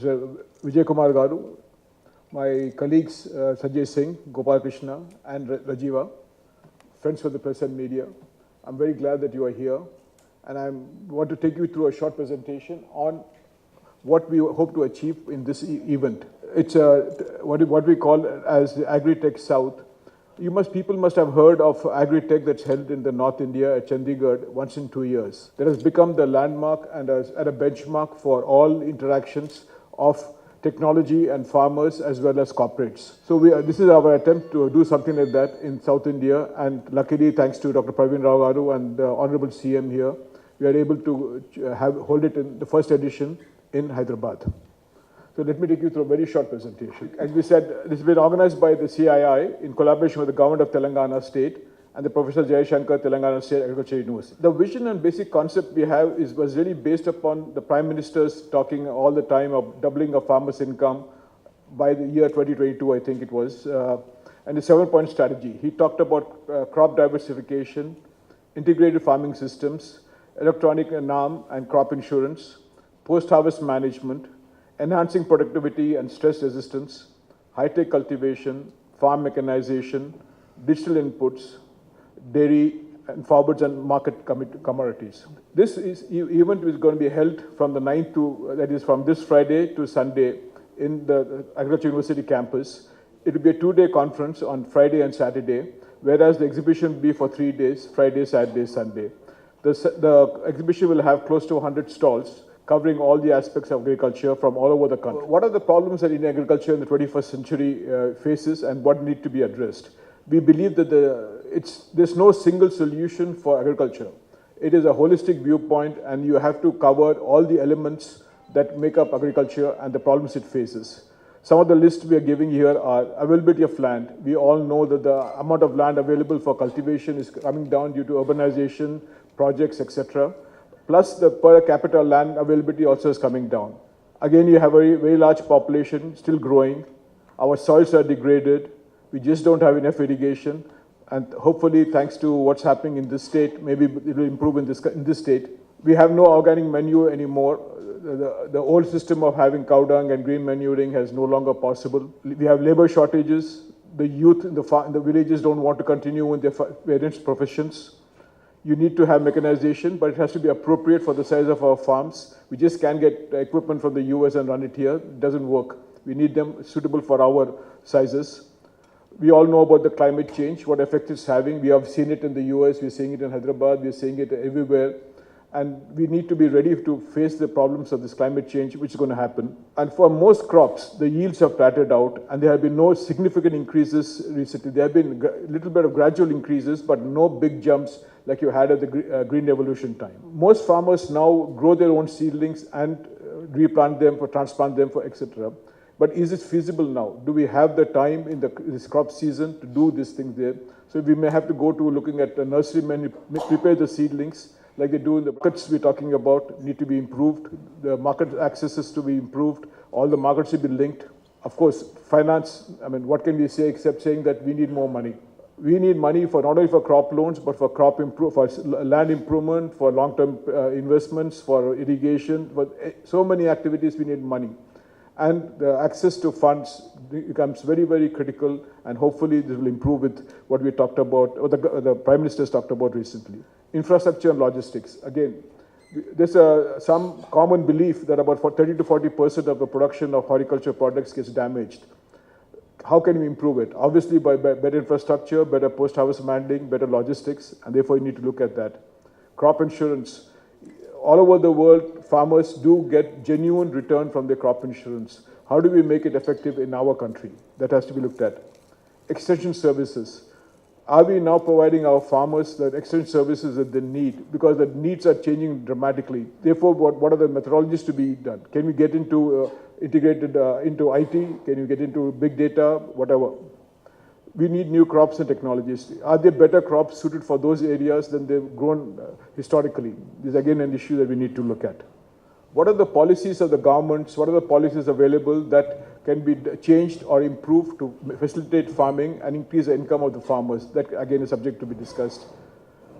Mr. Vijay Kumar Garu, my colleagues Sanjay Singh, Gopal Krishna, and Rajiva, friends from the press and media. I'm very glad that you are here, and I want to take you through a short presentation on what we hope to achieve in this event. It's what we call as the Agri Tech South. People must have heard of Agri Tech that's held in the North India at Chandigarh once in 2 years. That has become the landmark and a benchmark for all interactions of technology and farmers as well as corporates. So this is our attempt to do something like that in South India, and luckily thanks to Dr. Praveen Rao Garu and the Honorable CM here, we are able to hold it in the first edition in Hyderabad. So let me take you through a very short presentation. As we said, this has been organized by the CII in collaboration with the Government of Telangana State and the Professor Jayashankar, Telangana State Agriculture University. The vision and basic concept we have was really based upon the Prime Minister's talking all the time of doubling of farmers' income by the year 2022, I think it was, and the 7-point strategy. He talked about crop diversification, integrated farming systems, electronic NAM and crop insurance, post-harvest management, enhancing productivity and stress resistance, high-tech cultivation, farm mechanization, digital inputs, dairy and forwards and market commodities. This event is going to be held from the 9th to, that is from this Friday to Sunday in the Agriculture University campus. It will be a 2-day conference on Friday and Saturday, whereas the exhibition will be for 3 days, Friday, Saturday, Sunday. The exhibition will have close to 100 stalls, covering all the aspects of agriculture from all over the country. What are the problems that Indian agriculture in the 21st century faces and what need to be addressed? We believe that there's no single solution for agriculture. It is a holistic viewpoint, and you have to cover all the elements that make up agriculture and the problems it faces. Some of the lists we are giving here are availability of land. We all know that the amount of land available for cultivation is coming down due to urbanization, projects, etc. Plus, the per capita land availability also is coming down. Again, you have a very, very large population still growing. Our soils are degraded. We just don't have enough irrigation. And hopefully, thanks to what's happening in this state, maybe it will improve in this state. We have no organic manure anymore. The old system of having cow dung and green manuring is no longer possible. We have labor shortages. The youth in the villages don't want to continue in their parents' professions. You need to have mechanization, but it has to be appropriate for the size of our farms. We just can't get equipment from the US and run it here. It doesn't work. We need them suitable for our sizes. We all know about the climate change, what effect it's having. We have seen it in the US, we're seeing it in Hyderabad, we're seeing it everywhere. And we need to be ready to face the problems of this climate change, which is going to happen. And for most crops, the yields have flattened out, and there have been no significant increases recently. There have been a little bit of gradual increases, but no big jumps like you had at the Green Revolution time. Most farmers now grow their own seedlings and replant them, or transplant them, for etc. But is it feasible now? Do we have the time in this crop season to do these things there? So we may have to go to looking at the nurserymen, prepare the seedlings, like they do in the markets we're talking about, need to be improved. The market access is to be improved. All the markets should be linked. Of course, finance, I mean, what can we say except saying that we need more money? We need money for not only for crop loans, but for for land improvement, for long-term investments, for irrigation, for so many activities we need money. And the access to funds becomes very, very critical, and hopefully this will improve with what we talked about, or the Prime Minister's talked about recently. Infrastructure and logistics. Again, there's some common belief that about 30 to 40% of the production of horticulture products gets damaged. How can we improve it? Obviously by better infrastructure, better post-harvest handling, better logistics, and therefore you need to look at that. Crop insurance. All over the world, farmers do get genuine return from their crop insurance. How do we make it effective in our country? That has to be looked at. Extension services. Are we now providing our farmers the extension services that they need? Because the needs are changing dramatically. Therefore, what are the methodologies to be done? Can we get into integrated into IT? Can you get into big data? Whatever. We need new crops and technologies. Are there better crops suited for those areas than they've grown historically? This is again an issue that we need to look at. What are the policies of the governments? What are the policies available that can be changed or improved to facilitate farming and increase the income of the farmers? That again is subject to be discussed.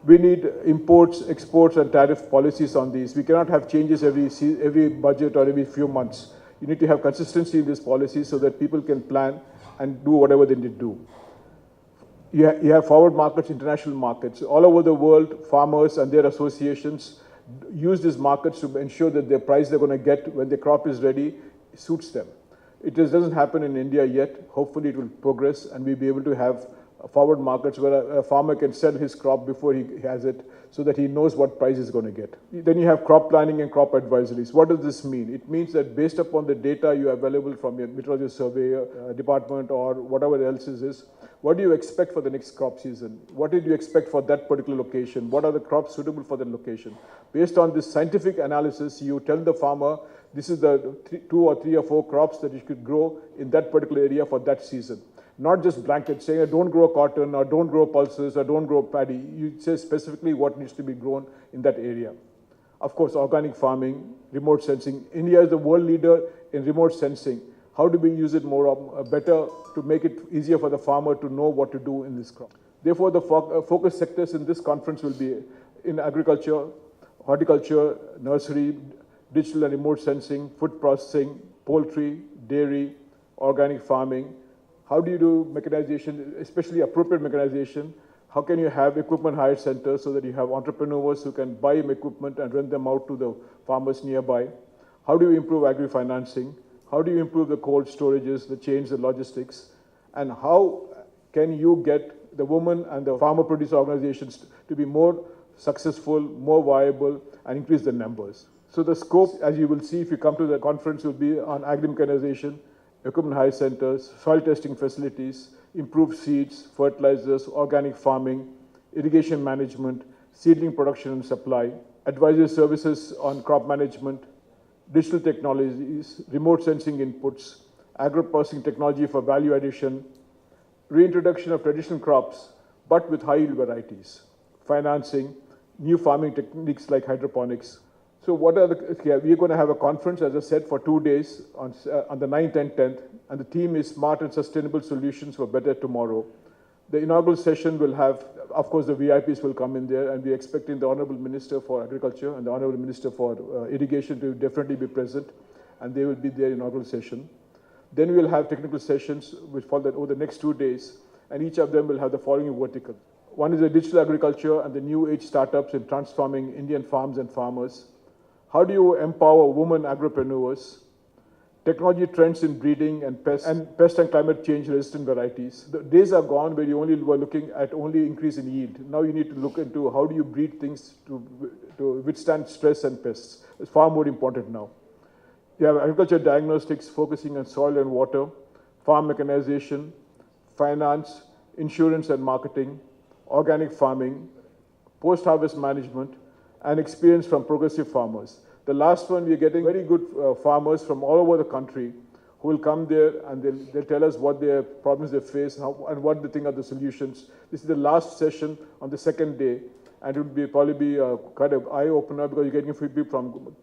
We need imports, exports and tariff policies on these. We cannot have changes every budget or every few months. You need to have consistency in this policy so that people can plan and do whatever they need to do. You have forward markets, international markets. All over the world, farmers and their associations use these markets to ensure that the price they're going to get when the crop is ready suits them. It doesn't happen in India yet. Hopefully it will progress and we'll be able to have forward markets where a farmer can sell his crop before he has it so that he knows what price he's going to get. Then you have crop planning and crop advisories. What does this mean? It means that based upon the data you have available from your meteorology survey department or whatever else is, what do you expect for the next crop season? What did you expect for that particular location? What are the crops suitable for that location? Based on this scientific analysis, you tell the farmer, this is the 2 or 3 or 4 crops that you could grow in that particular area for that season. Not just blanket saying, don't grow cotton or don't grow pulses or don't grow paddy. You say specifically what needs to be grown in that area. Of course, organic farming, remote sensing. India is the world leader in remote sensing. How do we use it better to make it easier for the farmer to know what to do in this crop? Therefore, the focus sectors in this conference will be in agriculture, horticulture, nursery, digital and remote sensing, food processing, poultry, dairy, organic farming. How do you do mechanization, especially appropriate mechanization? How can you have equipment hire centers so that you have entrepreneurs who can buy equipment and rent them out to the farmers nearby? How do you improve agri-financing? How do you improve the cold storages, the chains, the logistics? And how can you get the women and the farmer producer organizations to be more successful, more viable, and increase the numbers? So the scope, as you will see if you come to the conference, will be on agri-mechanization, equipment hire centers, soil testing facilities, improved seeds, fertilizers, organic farming, irrigation management, seedling production and supply, advisory services on crop management, digital technologies, remote sensing inputs, agro-processing technology for value addition, reintroduction of traditional crops, but with high-yield varieties, financing, new farming techniques like hydroponics. So what are we're going to have a conference, as I said, for 2 days on the 9th and 10th, and the theme is Smart and Sustainable Solutions for Better Tomorrow. The inaugural session will have, of course, the VIPs will come in there, and we're expecting the Honorable Minister for Agriculture and the Honorable Minister for Irrigation to definitely be present, and they will be there inaugural session. Then we will have technical sessions which follow over the next 2 days, and each of them will have the following verticals. One is the digital agriculture and the new age startups in transforming Indian farms and farmers. How do you empower women agripreneurs? Technology trends in breeding and pest and climate change resistant varieties. The days are gone where you only were looking at only increase in yield. Now you need to look into how do you breed things to withstand stress and pests. It's far more important now. You have agriculture diagnostics focusing on soil and water, farm mechanization, finance, insurance and marketing, organic farming, post-harvest management, and experience from progressive farmers. The last one, we're getting very good farmers from all over the country who will come there and they'll tell us what their problems they face and what they think are the solutions. This is the last session on the second day, and it will probably be kind of eye-opener because you're getting people from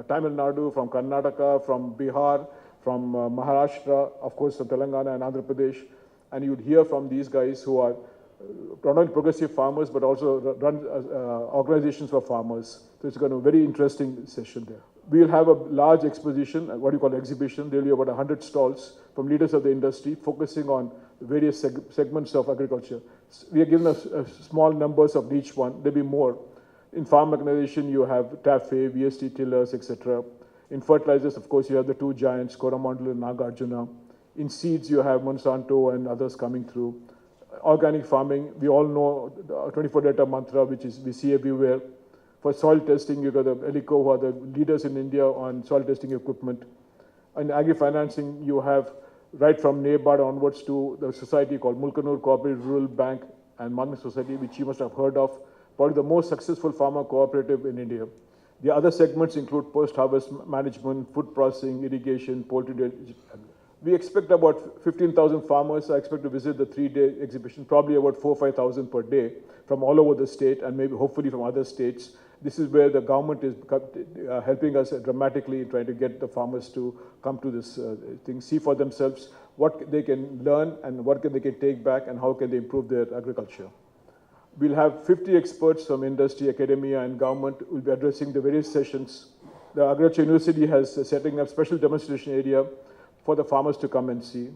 Tamil Nadu, from Karnataka, from Bihar, from Maharashtra, of course from Telangana and Andhra Pradesh, and you'd hear from these guys who are not only progressive farmers, but also run organizations for farmers. So it's going to be a very interesting session there. We'll have a large exposition, what you call exhibition. There will be about 100 stalls from leaders of the industry focusing on various segments of agriculture. We are given a small numbers of each one. There'll be more. In farm mechanization, you have TAFE, VST tillers, etc. In fertilizers, of course, you have the two giants, Coromandel and Nagarjuna. In seeds, you have Monsanto and others coming through. Organic farming, we all know the 24 data mantra, which is we see everywhere. For soil testing, you've got the Elico, who are the leaders in India on soil testing equipment. In agri-financing, you have right from NABARD onwards to the society called Mulkanur Cooperative Rural Bank and Marketing Society, which you must have heard of, probably the most successful farmer cooperative in India. The other segments include post-harvest management, food processing, irrigation, poultry. We expect about 15,000 farmers. I expect to visit the 3-day exhibition, probably about 4,000 or 5,000 per day from all over the state and maybe hopefully from other states. This is where the government is helping us dramatically in trying to get the farmers to come to this thing, see for themselves what they can learn and what they can take back and how can they improve their agriculture. We'll have 50 experts from industry, academia and government who will be addressing the various sessions The Agri University has setting up special demonstration area for the farmers to come and see.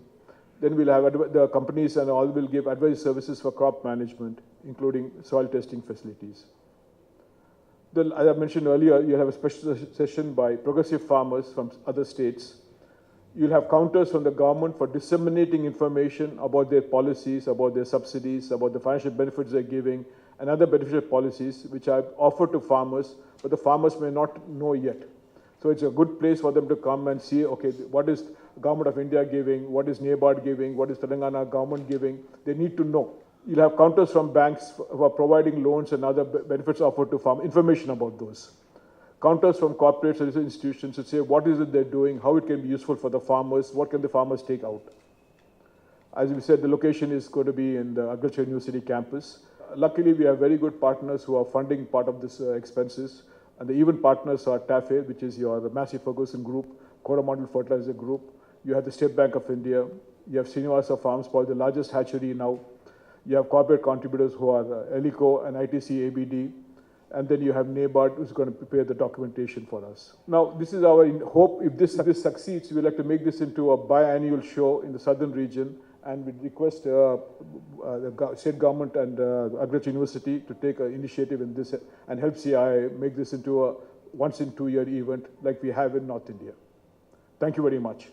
Then we'll have the companies and all will give advisory services for crop management, including soil testing facilities. As I mentioned earlier, you'll have a special session by progressive farmers from other states. You'll have counters from the government for disseminating information about their policies, about their subsidies, about the financial benefits they're giving, and other beneficial policies which are offered to farmers, but the farmers may not know yet. So it's a good place for them to come and see, okay, what is Government of India giving, what is NABARD giving, what is Telangana government giving. They need to know. You'll have counters from banks who are providing loans and other benefits offered to farm, information about those. Counters from corporate service institutions to say what is it they're doing, how it can be useful for the farmers, what can the farmers take out. As we said, the location is going to be in the Agriculture University campus. Luckily, we have very good partners who are funding part of this expenses. And the even partners are TAFE, which is your Massey Ferguson Group, Coromandel Fertilizer Group. You have the State Bank of India. You have Srinivasa Farms, probably the largest hatchery now. You have corporate contributors who are Elico and ITC ABD. And then you have NABARD, who's going to prepare the documentation for us. Now, this is our hope. If this succeeds, we'd like to make this into a biannual show in the southern region. And we request the state government and Agriculture University to take an initiative in this and help CII make this into a once in 2 year event like we have in North India. Thank you very much.